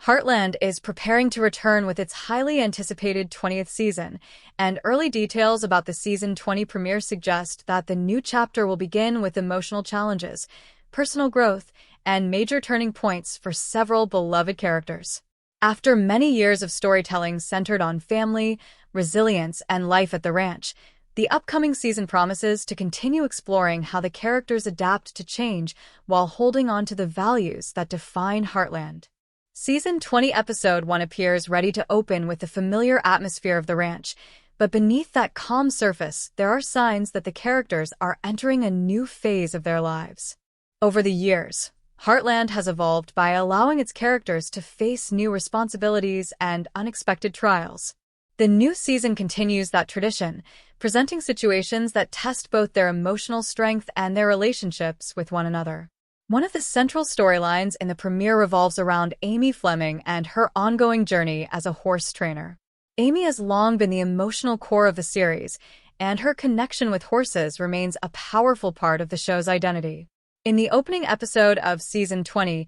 Heartland is preparing to return with its highly anticipated 20th season, and early details about the season 20 premiere suggest that the new chapter will begin with emotional challenges, personal growth, and major turning points for several beloved characters. After many years of storytelling centered on family, resilience, and life at the ranch, the upcoming season promises to continue exploring how the characters adapt to change while holding on to the values that define Heartland. Season 20 Episode 1 appears ready to open with the familiar atmosphere of the ranch, but beneath that calm surface, there are signs that the characters are entering a new phase of their lives. Over the years, Heartland has evolved by allowing its characters to face new responsibilities and unexpected trials. The new season continues that tradition, presenting situations that test both their emotional strength and their relationships with one another. One of the central storylines in the premiere revolves around Amy Fleming and her ongoing journey as a horse trainer. Amy has long been the emotional core of the series, and her connection with horses remains a powerful part of the show's identity. In the opening episode of Season 20,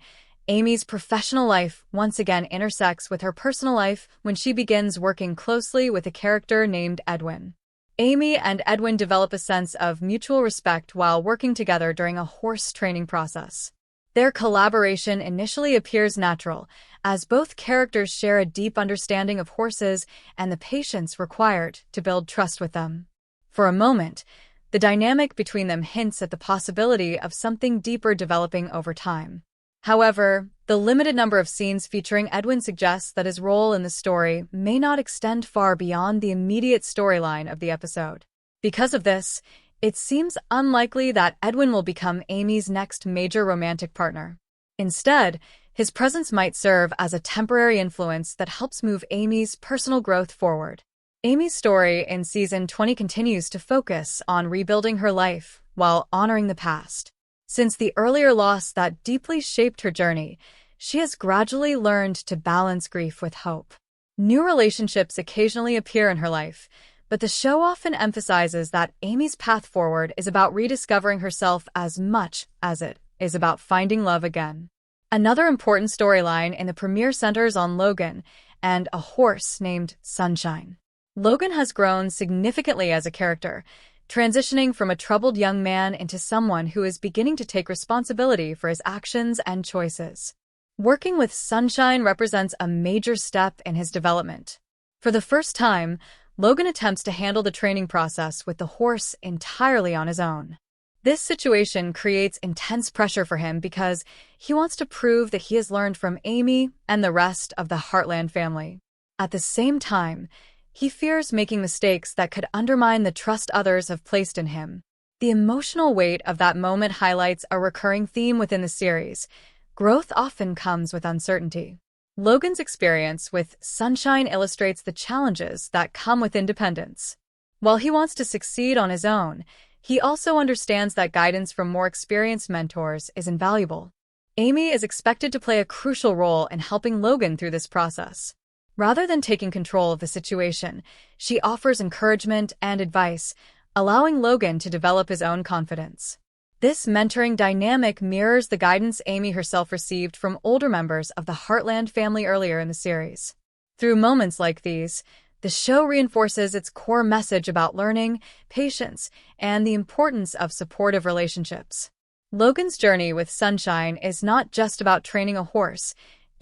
Amy's professional life once again intersects with her personal life when she begins working closely with a character named Edwin. Amy and Edwin develop a sense of mutual respect while working together during a horse training process. Their collaboration initially appears natural, as both characters share a deep understanding of horses and the patience required to build trust with them. For a moment, the dynamic between them hints at the possibility of something deeper developing over time. However, the limited number of scenes featuring Edwin suggests that his role in the story may not extend far beyond the immediate storyline of the episode. Because of this, it seems unlikely that Edwin will become Amy's next major romantic partner. Instead, his presence might serve as a temporary influence that helps move Amy's personal growth forward. Amy's story in Season 20 continues to focus on rebuilding her life while honoring the past. Since the earlier loss that deeply shaped her journey, she has gradually learned to balance grief with hope. New relationships occasionally appear in her life, but the show often emphasizes that Amy's path forward is about rediscovering herself as much as it is about finding love again. Another important storyline in the premiere centers on Logan and a horse named Sunshine. Logan has grown significantly as a character, transitioning from a troubled young man into someone who is beginning to take responsibility for his actions and choices. Working with Sunshine represents a major step in his development. For the first time, Logan attempts to handle the training process with the horse entirely on his own. This situation creates intense pressure for him because he wants to prove that he has learned from Amy and the rest of the Heartland family. At the same time, he fears making mistakes that could undermine the trust others have placed in him. The emotional weight of that moment highlights a recurring theme within the series. Growth often comes with uncertainty. Logan's experience with Sunshine illustrates the challenges that come with independence. While he wants to succeed on his own, he also understands that guidance from more experienced mentors is invaluable. Amy is expected to play a crucial role in helping Logan through this process. Rather than taking control of the situation, she offers encouragement and advice, allowing Logan to develop his own confidence. This mentoring dynamic mirrors the guidance Amy herself received from older members of the Heartland family earlier in the series. Through moments like these, the show reinforces its core message about learning, patience, and the importance of supportive relationships. Logan's journey with Sunshine is not just about training a horse.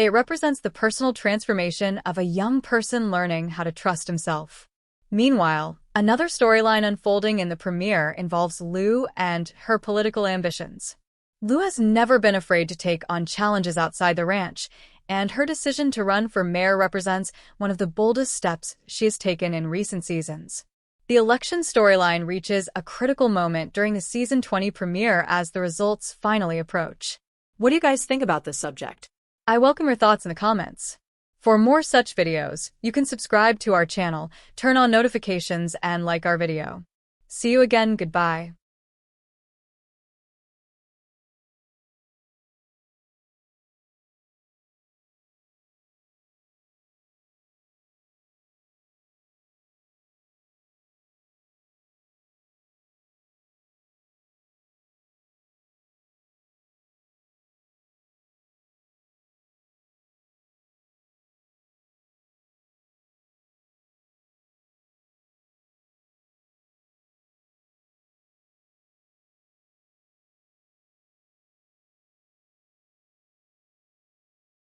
It represents the personal transformation of a young person learning how to trust himself. Meanwhile, another storyline unfolding in the premiere involves Lou and her political ambitions. Lou has never been afraid to take on challenges outside the ranch, and her decision to run for mayor represents one of the boldest steps she has taken in recent seasons. The election storyline reaches a critical moment during the Season 20 premiere as the results finally approach. What do you guys think about this subject? I welcome your thoughts in the comments. For more such videos, you can subscribe to our channel, turn on notifications, and like our video. See you again. Goodbye.